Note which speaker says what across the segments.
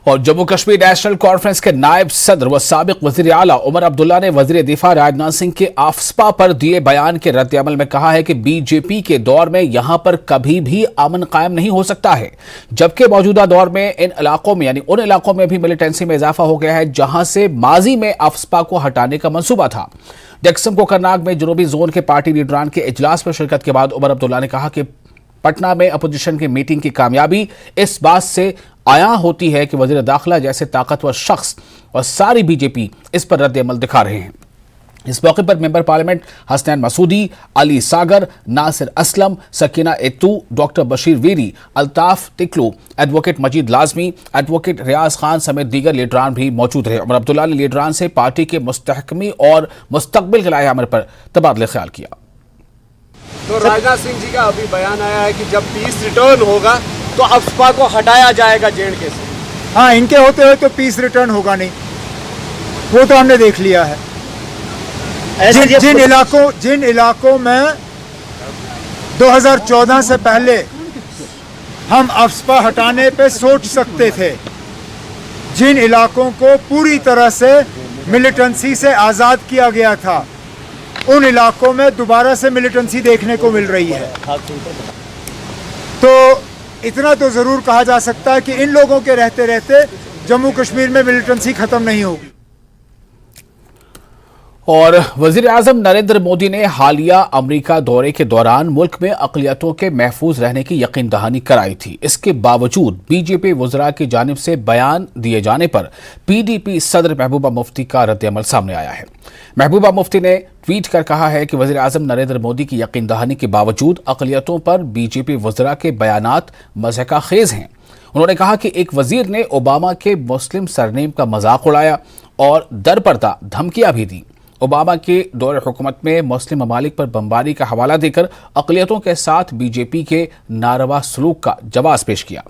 Speaker 1: और Jammu Kashmir national conference के नायब सदर व साबिक वजीर आला उमर अब्दुल्ला ने वजीर दिफा राजनाथ सिंह के आफ्सपा पर दिए बयान के रद्द-ए-अमल में कहा है कि बीजेपी के दौर में यहां पर कभी भी अमन कायम नहीं हो सकता है, जबकि मौजूदा दौर में इन इलाकों में यानी उन इलाकों में भी मिलिटेंसी में इजाफा हो गया है जहां से माजी में आफ्सपा को हटाने का मंसूबा था। जक्सम कोकरनाग में जनूबी जोन के पार्टी लीडरान के इजलास में शिरकत के बाद उमर अब्दुल्ला ने कहा कि पटना में अपोजिशन की मीटिंग की कामयाबी इस बात से आया होती है कि वजीर दाखिला जैसे ताकतवर शख्स और सारी बीजेपी इस पर रद्द-ए-अमल दिखा रहे हैं। इस मौके पर मेंबर पार्लियामेंट हसनैन मसूदी, अली सागर, नासिर असलम, सकीना एत्तू, डॉक्टर बशीर वीरी, अल्ताफ तिकलू, एडवोकेट मजीद लाजमी, एडवोकेट रियाज खान समेत दीगर लीडरान भी मौजूद रहे। उमर अब्दुल्ला ने लीडरान से पार्टी के मुस्तहकमी और मुस्तकबिल के लाए अमल पर तबादले ख्याल किया।
Speaker 2: तो राजनाथ सिंह जी का अभी बयान आया है कि जब पीस रिटर्न होगा तो आफ्सपा को हटाया जाएगा जेएंडके से।
Speaker 3: हाँ, इनके होते हुए तो पीस रिटर्न होगा नहीं, वो तो हमने देख लिया है। जिन इलाकों में 2014 से पहले हम आफ्सपा हटाने पे सोच सकते थे, जिन इलाकों को पूरी तरह से मिलिटेंसी से आज़ाद किया गया था, उन इलाकों में दोबारा से मिलिटेंसी देखने को मिल रही है। तो इतना तो जरूर कहा जा सकता है कि इन लोगों के रहते रहते जम्मू कश्मीर में मिलिटेंसी खत्म नहीं होगी।
Speaker 1: और वजीर आजम नरेंद्र मोदी ने हालिया अमेरिका दौरे के दौरान मुल्क में अक़लियतों के महफूज रहने की यकीन दहानी कराई थी। इसके बावजूद बीजेपी वज़रा की जानिब से बयान दिए जाने पर पीडीपी सदर महबूबा मुफ्ती का रद्द-ए-अमल सामने आया है। महबूबा मुफ्ती ने ट्वीट कर कहा है कि वज़ीर आज़म नरेंद्र मोदी की यकीन दहानी के बावजूद अक़लियतों पर बीजेपी वज़रा के बयानात मज़हका खेज हैं। उन्होंने कहा कि एक वजीर ने ओबामा के मुस्लिम सरनेम का मजाक उड़ाया और दरपर्दा धमकियां भी दी। ओबामा के दौरे हुकूमत में मुस्लिम ममालिक पर बमबारी का हवाला देकर अक़लियतों के साथ बीजेपी के नारवा सलूक का जवाब पेश किया।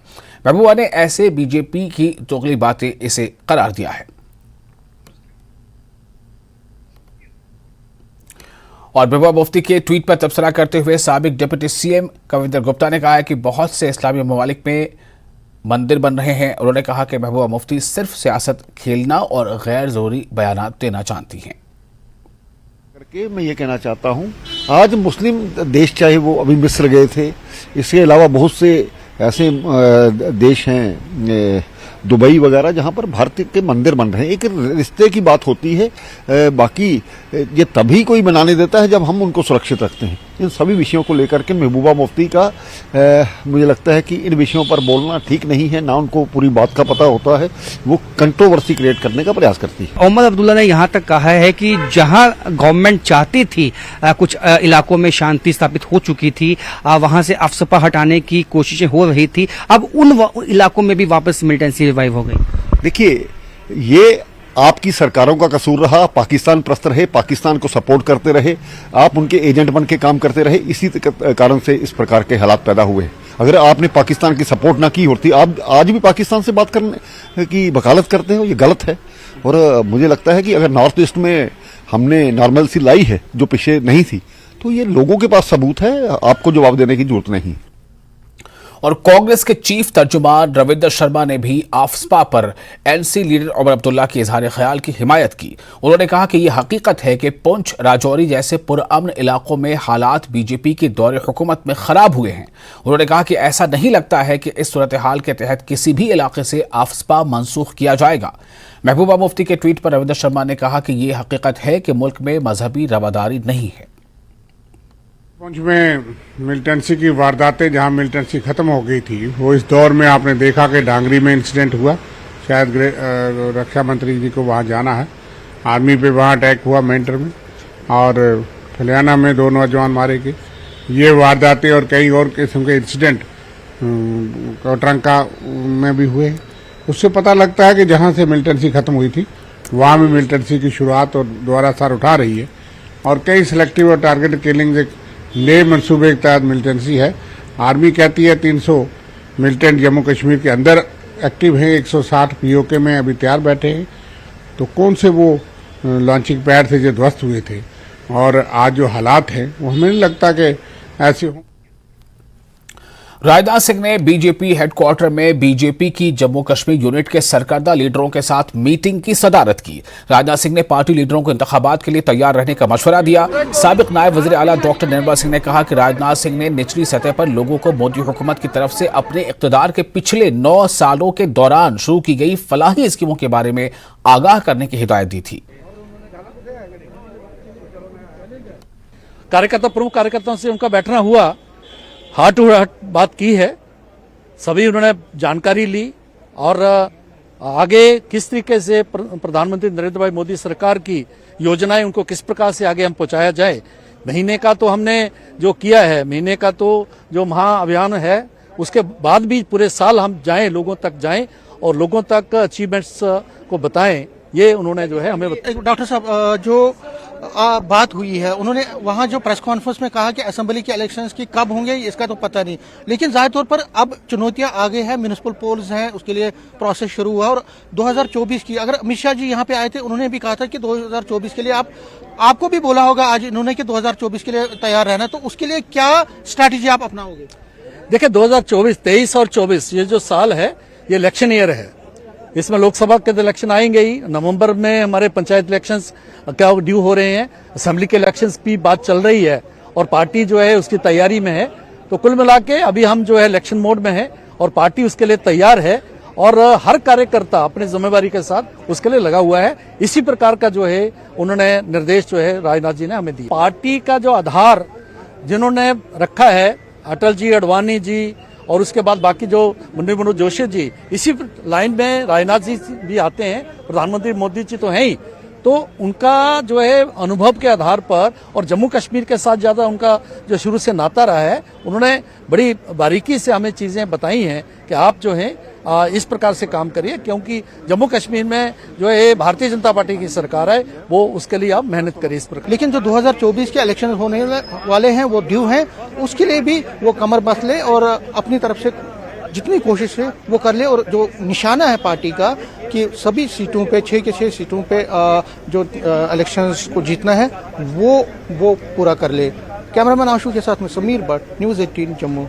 Speaker 1: महबूबा ने ऐसे बीजेपी की दोगली बातें इसे करार दिया है। और महबूबा मुफ्ती के ट्वीट पर तबसरा करते हुए साबिक डिप्टी सीएम कविंदर गुप्ता ने कहा है कि बहुत से इस्लामी ममालिक में मंदिर बन रहे हैं। उन्होंने कहा कि महबूबा मुफ्ती सिर्फ सियासत खेलना और गैर ज़रूरी बयानात देना चाहती हैं।
Speaker 4: मैं ये कहना चाहता हूँ, आज मुस्लिम देश चाहे वो अभी मिस्र गए थे, इसके अलावा बहुत से ऐसे देश हैं, दुबई वगैरह, जहाँ पर भारत के मंदिर बन रहे हैं। एक रिश्ते की बात होती है, बाकी ये तभी कोई बनाने देता है जब हम उनको सुरक्षित रखते हैं। इन सभी विषयों को लेकर के महबूबा मुफ्ती का मुझे लगता है कि इन विषयों पर बोलना ठीक नहीं है। ना उनको पूरी बात का पता होता है, वो कंट्रोवर्सी क्रिएट करने का प्रयास करती है।
Speaker 5: उमर अब्दुल्ला ने यहाँ तक कहा है कि जहाँ गवर्नमेंट चाहती थी कुछ इलाकों में शांति स्थापित हो चुकी थी, वहाँ से आफ्सपा हटाने की कोशिशें हो रही थी, अब उन इलाकों में भी वापस मिलिटेंसी रिवाइव हो गई।
Speaker 4: देखिए, ये आपकी सरकारों का कसूर रहा। पाकिस्तान प्रस्त रहे, पाकिस्तान को सपोर्ट करते रहे, आप उनके एजेंट बन के काम करते रहे, इसी कारण से इस प्रकार के हालात पैदा हुए। अगर आपने पाकिस्तान की सपोर्ट ना की होती, आप आज भी पाकिस्तान से बात करने की वकालत करते हो, ये गलत है। और मुझे लगता है कि अगर नॉर्थ ईस्ट में हमने नॉर्मलसी लाई है जो पीछे नहीं थी, तो ये लोगों के पास सबूत है, आपको जवाब देने की जरूरत नहीं।
Speaker 1: और कांग्रेस के चीफ तर्जुमान रविंदर शर्मा ने भी आफ्सपा पर एनसी लीडर उमर अब्दुल्ला के इजहार ख्याल की हिमायत की। उन्होंने कहा कि यह हकीकत है कि पुंछ, राजौरी जैसे पुरअमन इलाकों में हालात बीजेपी के दौरे हुकूमत में खराब हुए हैं। उन्होंने कहा कि ऐसा नहीं लगता है कि इस सूरत हाल के तहत किसी भी इलाके से आफ्सपा मनसूख किया जाएगा। महबूबा मुफ्ती के ट्वीट पर रविंदर शर्मा ने कहा कि यह हकीकत है कि मुल्क में मजहबी रवादारी नहीं है।
Speaker 6: पुंछ में मिलिटेंसी की वारदातें, जहां मिलिटेंसी खत्म हो गई थी, वो इस दौर में आपने देखा कि डांगरी में इंसिडेंट हुआ। शायद रक्षा मंत्री जी को वहां जाना है। आर्मी पे वहां अटैक हुआ मेंटर में, और फलियाना में 2 नौजवान मारे गए। ये वारदातें और कई और किस्म के इंसिडेंट कोटरंका में भी हुए। उससे पता लगता है कि जहां से मिलिटेंसी खत्म हुई थी, वहां भी मिलिटेंसी की शुरुआत और दोबारा सर उठा रही है। और कई सिलेक्टिव और टारगेटेड किलिंग एक नए मनसूबे के तहत मिलिटेंसी है। आर्मी कहती है 300 मिलिटेंट जम्मू कश्मीर के अंदर एक्टिव हैं, 160 पीओके में अभी तैयार बैठे हैं। तो कौन से वो लॉन्चिंग पैड थे जो ध्वस्त हुए थे, और आज जो हालात हैं वो हमें नहीं लगता कि ऐसे हों।
Speaker 1: राजनाथ सिंह ने बीजेपी हेडक्वार्टर में बीजेपी की जम्मू कश्मीर यूनिट के सरकर्दा लीडरों के साथ मीटिंग की सदारत की। राजनाथ सिंह ने पार्टी लीडरों को इंतखाबात के लिए तैयार रहने का मशवरा दिया। साबिक नायब वज़ीर आला डॉक्टर निर्मला सिंह ने कहा कि राजनाथ सिंह ने निचली सतह पर लोगों को मोदी हुकूमत की तरफ से अपने इक़्तिदार के पिछले 9 सालों के दौरान शुरू की गई फलाही स्कीमों के बारे में आगाह करने की हिदायत दी थी।
Speaker 7: प्रमुख कार्यकर्ताओं से उनका बैठना हुआ, हार्ट टू हार्ट बात की है, सभी उन्होंने जानकारी ली और आगे किस तरीके से प्रधानमंत्री नरेंद्र भाई मोदी सरकार की योजनाएं उनको किस प्रकार से आगे हम पहुंचाया जाए। महीने का तो हमने जो किया है, महीने का तो जो महाअभियान है, उसके बाद भी पूरे साल हम जाएं, लोगों तक जाएं और लोगों तक अचीवमेंट्स को बताएं, ये उन्होंने जो है हमें
Speaker 8: डॉक्टर साहब जो बात हुई है, उन्होंने वहां जो प्रेस कॉन्फ्रेंस में कहा कि असेंबली के इलेक्शंस की कब होंगे इसका तो पता नहीं, लेकिन जाहिर तौर पर अब चुनौतियां आगे हैं, म्युनिसिपल पोल्स हैं, उसके लिए प्रोसेस शुरू हुआ और 2024 की, अगर अमित शाह जी यहाँ पे आए थे, उन्होंने भी कहा था कि 2024 के लिए आपको भी बोला होगा आज इन्होंने कि 2024 के लिए तैयार रहना, तो उसके लिए क्या स्ट्रैटेजी आप अपनाओगे?
Speaker 7: देखिए 2024, 23 और 24 ये जो साल है ये इलेक्शन ईयर है। इसमें लोकसभा के इलेक्शन आएंगे ही, नवंबर में हमारे पंचायत इलेक्शंस क्या ड्यू हो रहे हैं, असेंबली के इलेक्शंस की बात चल रही है और पार्टी जो है उसकी तैयारी में है। तो कुल मिला के अभी हम जो है इलेक्शन मोड में है और पार्टी उसके लिए तैयार है और हर कार्यकर्ता अपनी जिम्मेवारी के साथ उसके लिए लगा हुआ है। इसी प्रकार का जो है उन्होंने निर्देश जो है राजनाथ जी ने हमें दिया। पार्टी का जो आधार जिन्होंने रखा है, अटल जी, अडवाणी जी और उसके बाद बाकी जो मुरली मनोहर जोशी जी, इसी लाइन में राजनाथ जी भी आते हैं, प्रधानमंत्री मोदी जी तो हैं ही, तो उनका जो है अनुभव के आधार पर और जम्मू कश्मीर के साथ ज्यादा उनका जो शुरू से नाता रहा है, उन्होंने बड़ी बारीकी से हमें चीजें बताई हैं कि आप जो है इस प्रकार से काम करिए, क्योंकि जम्मू कश्मीर में जो है भारतीय जनता पार्टी की सरकार है, वो उसके लिए आप मेहनत करिए इस प्रकार।
Speaker 8: लेकिन जो 2024 के इलेक्शन होने वाले हैं वो ड्यू हैं, उसके लिए भी वो कमर बस ले और अपनी तरफ से जितनी कोशिश है वो कर ले और जो निशाना है पार्टी का कि सभी सीटों पे 6 के 6 सीटों पे जो इलेक्शंस को जीतना है वो पूरा कर ले। कैमरामैन आशु के साथ में समीर भट्ट, न्यूज़ 18 जम्मू।